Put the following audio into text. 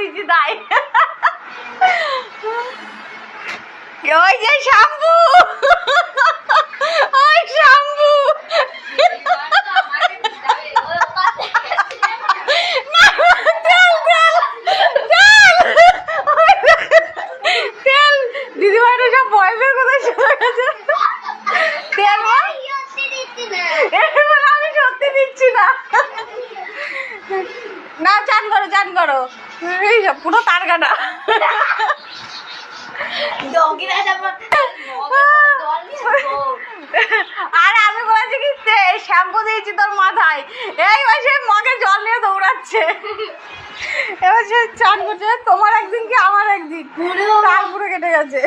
দিচ্ছি তাই। ওই যে শ্যাম্পু, ওই শ্যাম্পু। দিদিভাইটা সব বয়সের কোথায় চলে গেছে। তেল আমি সত্যি দিচ্ছি না। না চান করো চান করো, এই সব পুরো তার কাটা। আর আমি বলেছি কি শ্যাম্পু দিয়েছি তোর মাথায়, এই বয়সে মগে জল নিয়ে দৌড়াচ্ছে। এবার সে চান করছে, তোমার একদিন কি আমার একদিন, তার পুরো কেটে গেছে।